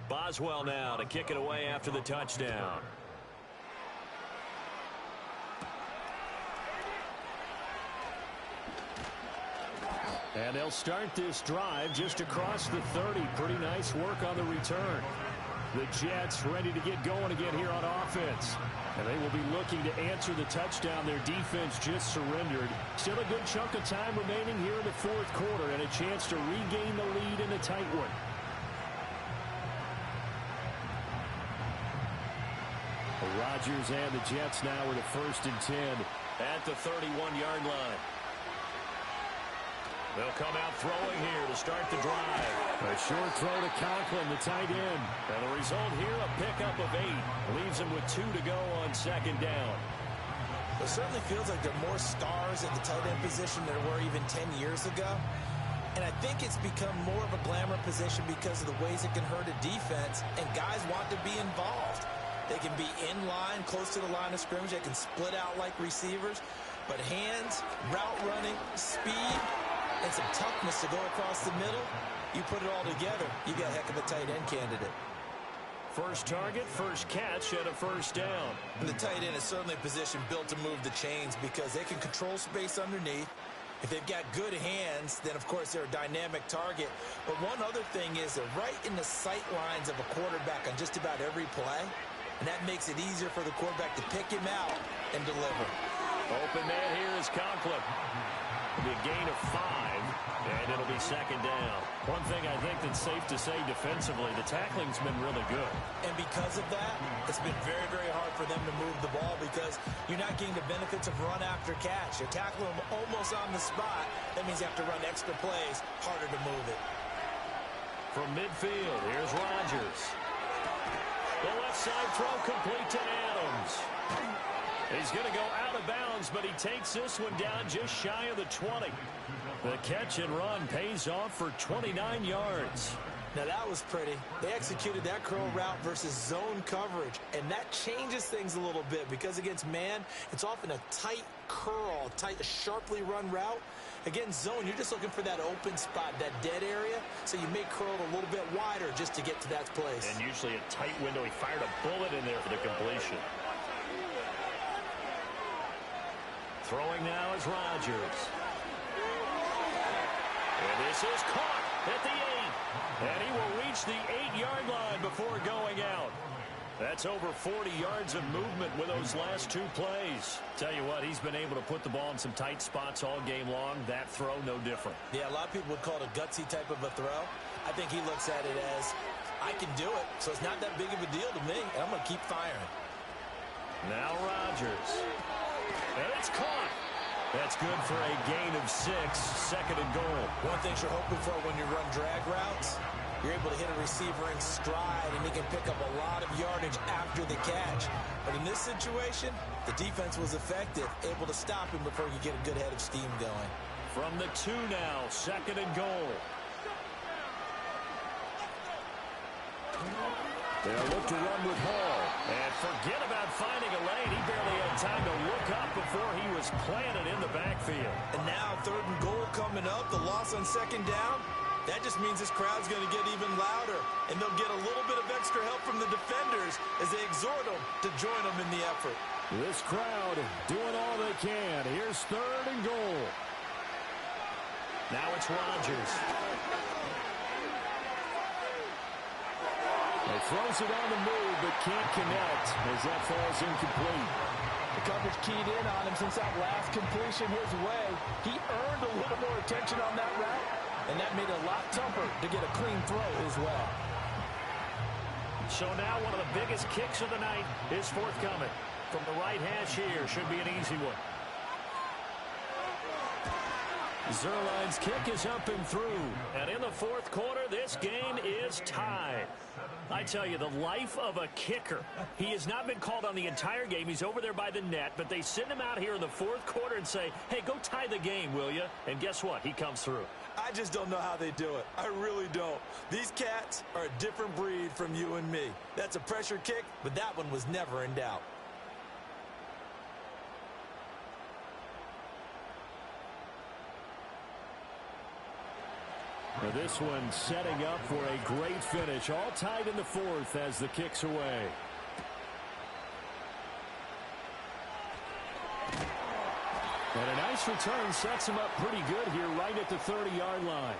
Boswell now to kick it away after the touchdown. And they'll start this drive just across the 30. Pretty nice work on the return. The Jets ready to get going again here on offense. And they will be looking to answer the touchdown their defense just surrendered. Still a good chunk of time remaining here in the fourth quarter and a chance to regain the lead in a tight one. Rodgers and the Jets now with a 1st and 10 at the 31-yard line. They'll come out throwing here to start the drive. A short throw to Conklin, the tight end. And the result here, a pickup of 8. Leaves him with 2 to go on 2nd down. It certainly feels like there are more stars at the tight end position than there were even 10 years ago. And I think it's become more of a glamour position because of the ways it can hurt a defense, and guys want to be involved. They can be in line, close to the line of scrimmage. They can split out like receivers. But hands, route running, speed, and some toughness to go across the middle, you put it all together, you got a heck of a tight end candidate. First target, first catch, and a 1st down. And the tight end is certainly a position built to move the chains because they can control space underneath. If they've got good hands, then, of course, they're a dynamic target. But one other thing is they're right in the sight lines of a quarterback on just about every play, and that makes it easier for the quarterback to pick him out and deliver. Open man here is Conklin. It'll be a gain of 5, and it'll be 2nd down. One thing I think that's safe to say defensively, the tackling's been really good. And because of that, it's been very, very hard for them to move the ball because you're not getting the benefits of run after catch. You're tackling them almost on the spot. That means you have to run extra plays, harder to move it. From midfield, here's Rodgers. The left side throw complete to Adams. He's going to go out of bounds, but he takes this one down just shy of the 20. The catch and run pays off for 29 yards. Now that was pretty. They executed that curl route versus zone coverage, and that changes things a little bit because against man, it's often a tight curl, tight, sharply run route. Against zone, you're just looking for that open spot, that dead area, so you may curl it a little bit wider just to get to that place. And usually a tight window. He fired a bullet in there for the completion. Throwing now is Rodgers. And this is caught at the 8. And he will reach the 8-yard line before going out. That's over 40 yards of movement with those last 2 plays. Tell you what, he's been able to put the ball in some tight spots all game long. That throw, no different. Yeah, a lot of people would call it a gutsy type of a throw. I think he looks at it as, I can do it, so it's not that big of a deal to me, and I'm going to keep firing. Now Rodgers. And it's caught. That's good for a gain of 6, 2nd and goal. One thing you're hoping for when you run drag routes, you're able to hit a receiver in stride, and he can pick up a lot of yardage after the catch. But in this situation, the defense was effective, able to stop him before he could get a good head of steam going. From the 2 now, 2nd and goal. They'll look to run with Hall. And forget about finding a lane. He barely had time to look up before he was planted in the backfield. And now 3rd and goal coming up. The loss on 2nd down. That just means this crowd's going to get even louder. And they'll get a little bit of extra help from the defenders as they exhort them to join them in the effort. This crowd doing all they can. Here's 3rd and goal. Now it's Rodgers. He throws it on the move, but can't connect as that falls incomplete. The coverage keyed in on him since that last completion his way. He earned a little more attention on that route, and that made it a lot tougher to get a clean throw as well. So now one of the biggest kicks of the night is forthcoming. From the right hash here, should be an easy one. Zerline's kick is up and through. And in the fourth quarter, this game is tied. I tell you, the life of a kicker. He has not been called on the entire game. He's over there by the net, but they send him out here in the fourth quarter and say, hey, go tie the game, will you? And guess what? He comes through. I just don't know how they do it. I really don't. These cats are a different breed from you and me. That's a pressure kick, but that one was never in doubt. Now this one setting up for a great finish. All tied in the fourth as the kick's away. And a nice return sets him up pretty good here right at the 30-yard line.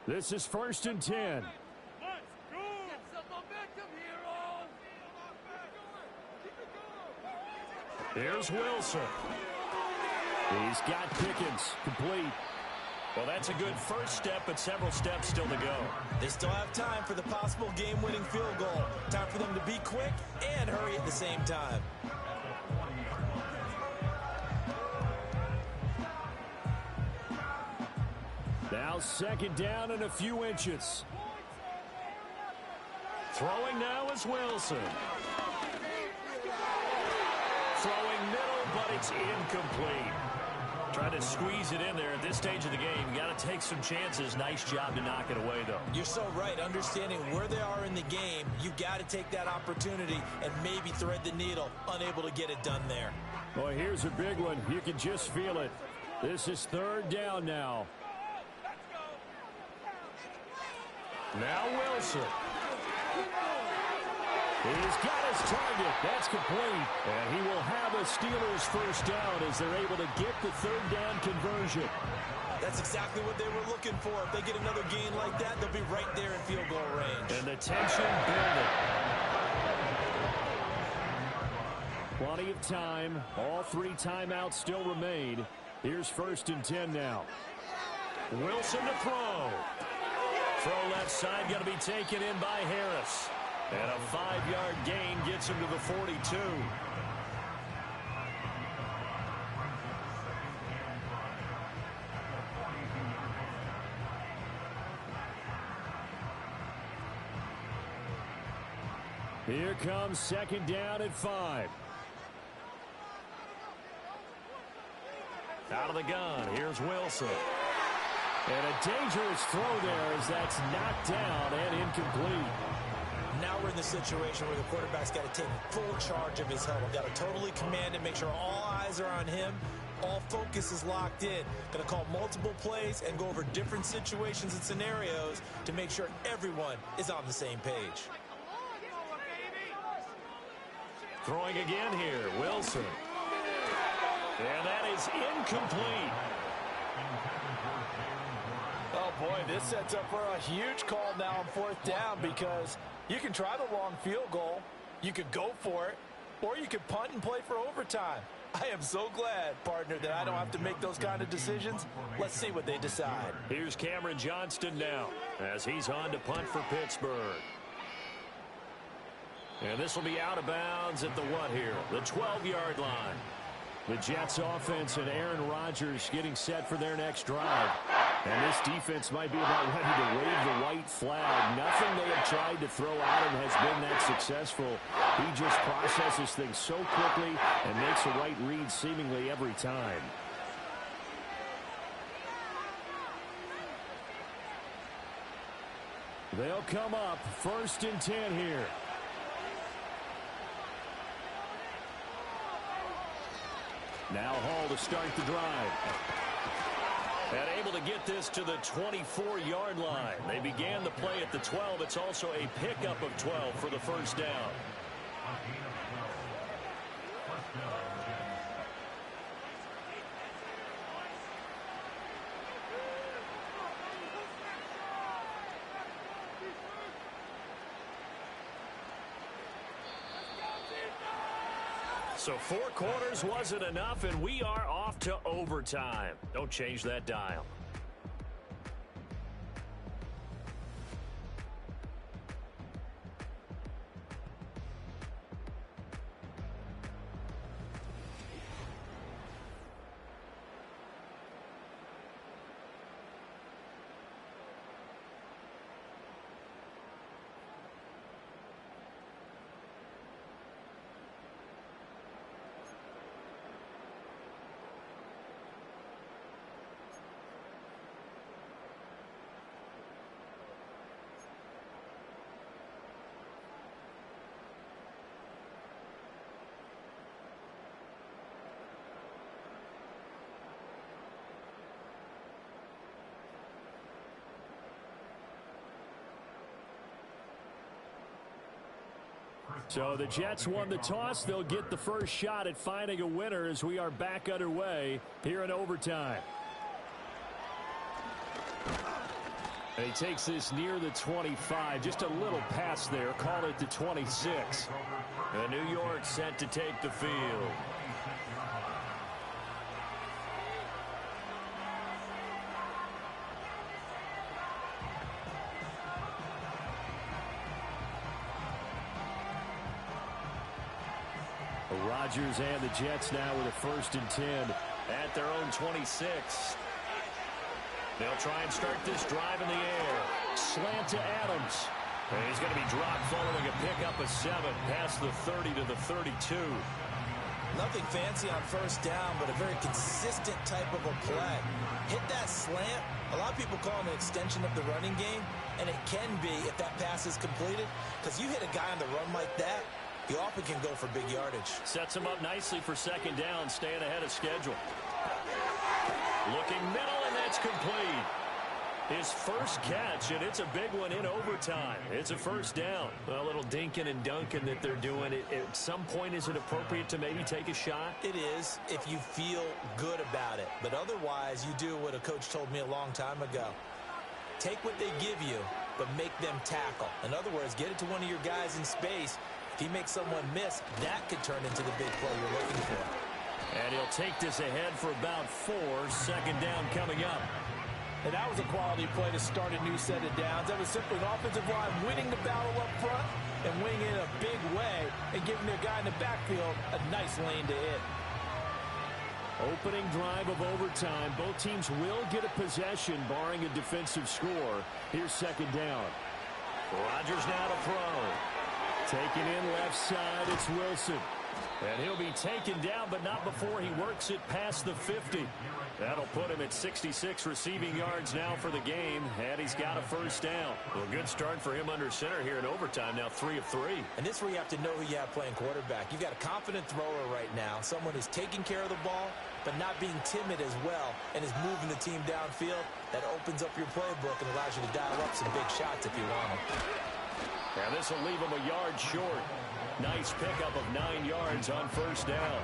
This is 1st and 10. Here's Wilson. He's got Pickens. Complete. Well, that's a good first step, but several steps still to go. They still have time for the possible game-winning field goal. Time for them to be quick and hurry at the same time. Now 2nd down and a few inches. Throwing now is Wilson. Throwing middle, but it's incomplete. Trying to squeeze it in there at this stage of the game. You got to take some chances. Nice job to knock it away, though. You're so right. Understanding where they are in the game, you got to take that opportunity and maybe thread the needle. Unable to get it done there. Boy, here's a big one. You can just feel it. This is 3rd down now. Now Wilson. He's got his target. That's complete. And he will have a Steelers first down as they're able to get the 3rd down conversion. That's exactly what they were looking for. If they get another gain like that, they'll be right there in field goal range. And the tension building. Plenty of time. All 3 timeouts still remain. Here's 1st and 10 now. Wilson to throw. Throw left side, got to be taken in by Harris. And a 5-yard gain gets him to the 42. Here comes 2nd down at 5. Out of the gun, here's Wilson. And a dangerous throw there as that's knocked down and incomplete. Now we're in the situation where the quarterback's got to take full charge of his huddle. Got to totally command it, make sure all eyes are on him. All focus is locked in. Going to call multiple plays and go over different situations and scenarios to make sure everyone is on the same page. Throwing again here, Wilson. And that is incomplete. Oh, boy, this sets up for a huge call now on 4th down because you can try the long field goal, you could go for it, or you could punt and play for overtime. I am so glad, partner, that I don't have to make those kind of decisions. Let's see what they decide. Here's Cameron Johnston now as he's on to punt for Pittsburgh. And this will be out of bounds at the what here? The 12-yard line. The Jets offense and Aaron Rodgers getting set for their next drive. And this defense might be about ready to wave the white flag. Nothing they have tried to throw at him has been that successful. He just processes things so quickly and makes a right read seemingly every time. They'll come up 1st and 10 here. Now Hall to start the drive. And able to get this to the 24-yard line. They began the play at the 12. It's also a pickup of 12 for the first down. So 4 quarters wasn't enough, and we are off to overtime. Don't change that dial. So the Jets won the toss. They'll get the first shot at finding a winner as we are back underway here in overtime. And he takes this near the 25. Just a little pass there. Call it the 26. And New York set to take the field. Rodgers and the Jets now with a 1st and 10 at their own 26. They'll try and start this drive in the air. Slant to Adams. And he's going to be dropped following a pickup of 7 past the 30 to the 32. Nothing fancy on 1st down, but a very consistent type of a play. Hit that slant. A lot of people call it an extension of the running game, and it can be if that pass is completed, because you hit a guy on the run like that, you often can go for big yardage. Sets him up nicely for 2nd down, staying ahead of schedule. Looking middle, and that's complete. His first catch, and it's a big one in overtime. It's a 1st down. A little dinking and dunking that they're doing. At some point, is it appropriate to maybe take a shot? It is if you feel good about it. But otherwise, you do what a coach told me a long time ago. Take what they give you, but make them tackle. In other words, get it to one of your guys in space. If he makes someone miss, that could turn into the big play you're looking for. And he'll take this ahead for about 4. 2nd down coming up. And that was a quality play to start a new set of downs. That was simply an offensive line winning the battle up front and winning it in a big way and giving their guy in the backfield a nice lane to hit. Opening drive of overtime. Both teams will get a possession, barring a defensive score. Here's 2nd down. Rodgers now to throw. Taken in left side, it's Wilson. And he'll be taken down, but not before he works it past the 50. That'll put him at 66 receiving yards now for the game, and he's got a 1st down. Well, good start for him under center here in overtime, now 3 of 3. And this is where you have to know who you have playing quarterback. You've got a confident thrower right now, someone who's taking care of the ball, but not being timid as well, and is moving the team downfield. That opens up your playbook and allows you to dial up some big shots if you want them. And this will leave him a yard short. Nice pickup of 9 yards on 1st down.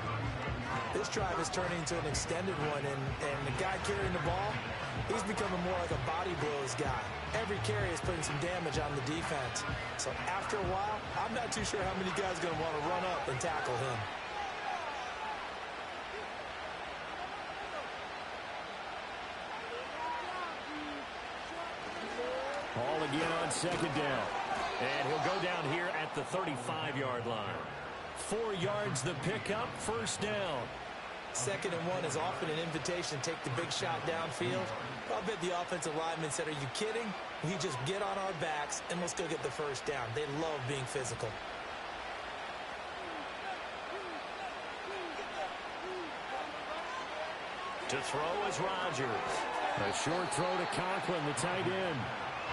This drive is turning into an extended one, and the guy carrying the ball, he's becoming more like a body blows guy. Every carry is putting some damage on the defense. So after a while, I'm not too sure how many guys are going to want to run up and tackle him. Ball again on 2nd down. And he'll go down here at the 35-yard line. 4 yards the pickup, 1st down. 2nd and 1 is often an invitation to take the big shot downfield. I'll bet the offensive lineman said, are you kidding? We just get on our backs and let's go get the 1st down. They love being physical. To throw is Rodgers. A short throw to Conklin, the tight end.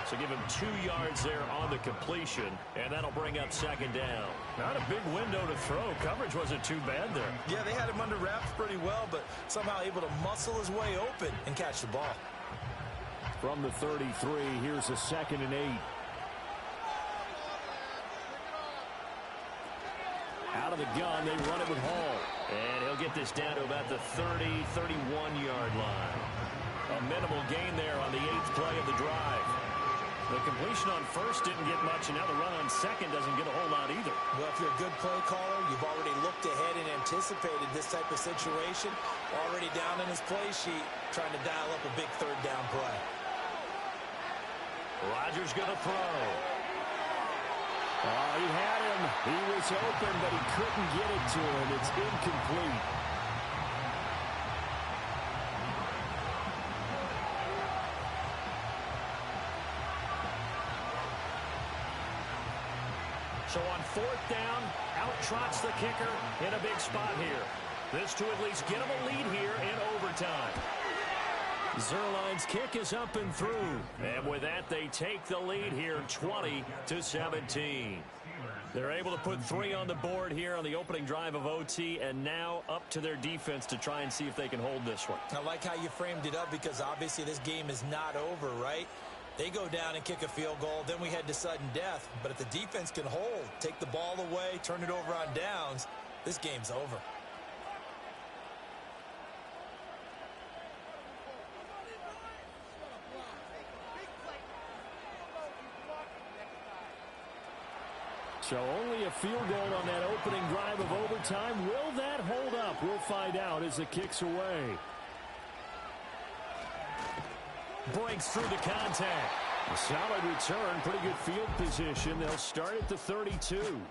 So give him 2 yards there on the completion, and that'll bring up 2nd down. Not a big window to throw. Coverage wasn't too bad there. Yeah, they had him under wraps pretty well, but somehow able to muscle his way open and catch the ball. From the 33, here's a 2nd and 8. Out of the gun, they run it with Hall. And he'll get this down to about the 30, 31-yard line. A minimal gain there on the 8th play of the drive. The completion on 1st didn't get much, and now the run on 2nd doesn't get a whole lot either. Well, if you're a good play caller, you've already looked ahead and anticipated this type of situation. Already down in his play sheet, trying to dial up a big 3rd down play. Rodgers going to throw. Oh, he had him. He was open, but he couldn't get it to him. It's incomplete. So on 4th down, out trots the kicker in a big spot here. This to at least get him a lead here in overtime. Zerline's kick is up and through. And with that, they take the lead here 20-17. They're able to put 3 on the board here on the opening drive of OT, and now up to their defense to try and see if they can hold this one. I like how you framed it up, because obviously this game is not over, right? They go down and kick a field goal, then we head to sudden death. But if the defense can hold, take the ball away, turn it over on downs, this game's over. So only a field goal on that opening drive of overtime. Will that hold up? We'll find out as the kick's away. Breaks through the contact. A solid return, pretty good field position. They'll start at the 32.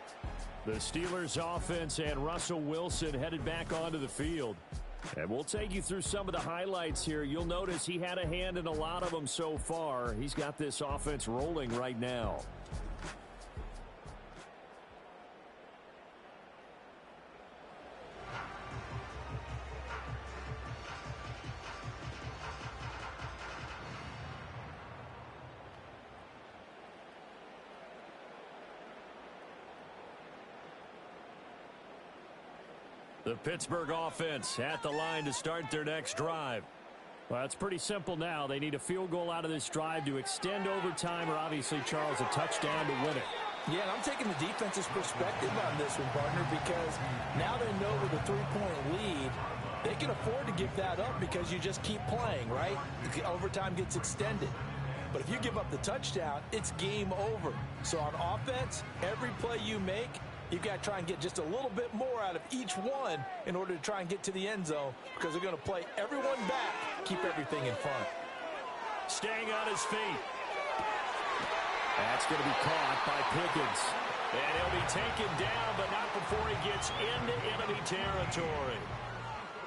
The Steelers offense and Russell Wilson headed back onto the field. And we'll take you through some of the highlights here. You'll notice he had a hand in a lot of them so far. He's got this offense rolling right now. The Pittsburgh offense at the line to start their next drive. Well, it's pretty simple now. They need a field goal out of this drive to extend overtime, or obviously, Charles, a touchdown to win it. Yeah, and I'm taking the defense's perspective on this one, partner, because now they know with a 3-point lead, they can afford to give that up because you just keep playing, right? The overtime gets extended. But if you give up the touchdown, it's game over. So on offense, every play you make, you've got to try and get just a little bit more out of each one in order to try and get to the end zone, because they're going to play everyone back, keep everything in front. Staying on his feet. That's going to be caught by Pickens. And he'll be taken down, but not before he gets into enemy territory.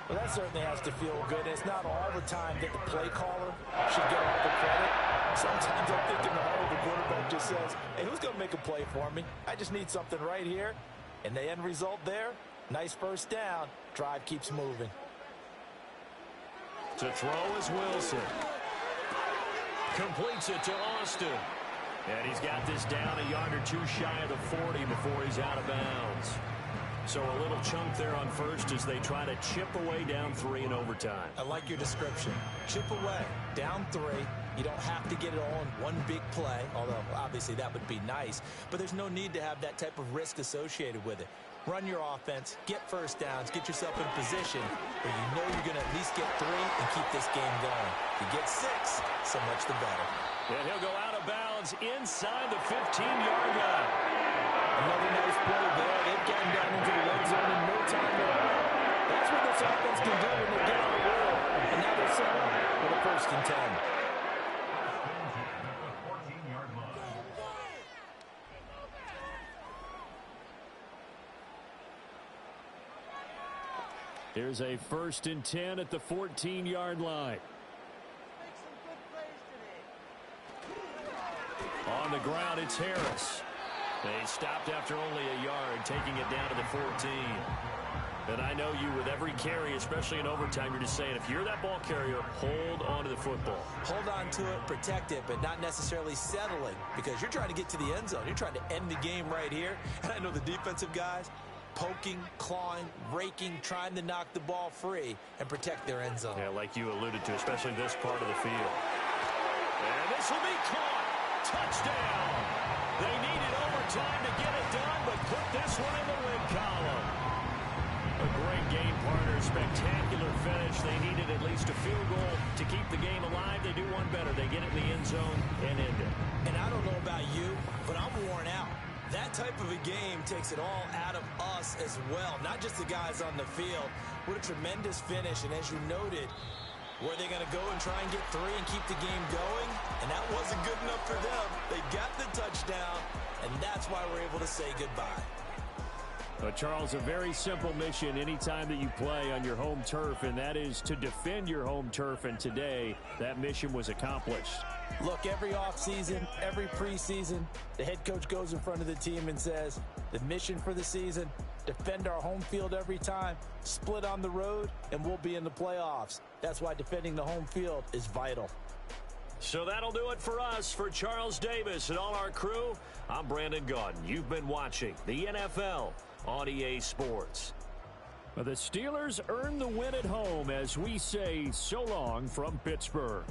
Well, that certainly has to feel good. It's not all the time that the play caller should get all the credit. Sometimes I'm thinking the heart of the quarterback just says, hey, who's going to make a play for me? I just need something right here. And the end result there, nice first down. Drive keeps moving. To throw is Wilson. Completes it to Austin. And he's got this down a yard or two shy of the 40 before he's out of bounds. So a little chunk there on first as they try to chip away down 3 in overtime. I like your description. Chip away, down 3. You don't have to get it all in one big play, although obviously that would be nice. But there's no need to have that type of risk associated with it. Run your offense, get first downs, get yourself in position where you know you're going to at least get 3 and keep this game going. If you get 6, so much the better. And he'll go out of bounds inside the 15-yard line. Another nice play there. They've gotten down into the red zone in no time at all. That's what this offense can do when they get on the roll. And now they're set up with a 1st and 10. Here's a 1st and 10 at the 14-yard line. On the ground, it's Harris. They stopped after only a yard, taking it down to the 14. And I know you, with every carry, especially in overtime, you're just saying, if you're that ball carrier, hold on to the football. Hold on to it, protect it, but not necessarily settling, because you're trying to get to the end zone. You're trying to end the game right here. And I know the defensive guys, poking, clawing, raking, trying to knock the ball free and protect their end zone. Yeah, like you alluded to, especially this part of the field. And this will be caught. Touchdown. They needed overtime to get it done, but put this one in the win column. A great game, partner. Spectacular finish. They needed at least a field goal to keep the game alive. They do one better. They get it in the end zone and end it. And I don't know about you, but I'm worn out. That type of a game takes it all out of us as well, not just the guys on the field. What a tremendous finish, and as you noted, were they going to go and try and get 3 and keep the game going? And that wasn't good enough for them. They got the touchdown, and that's why we're able to say goodbye. But Charles, a very simple mission anytime that you play on your home turf, and that is to defend your home turf. And today, that mission was accomplished. Look, every offseason, every preseason, the head coach goes in front of the team and says, the mission for the season, defend our home field every time, split on the road, and we'll be in the playoffs. That's why defending the home field is vital. So that'll do it for us. For Charles Davis and all our crew, I'm Brandon Gaudin. You've been watching the NFL on EA Sports. The Steelers earn the win at home as we say so long from Pittsburgh.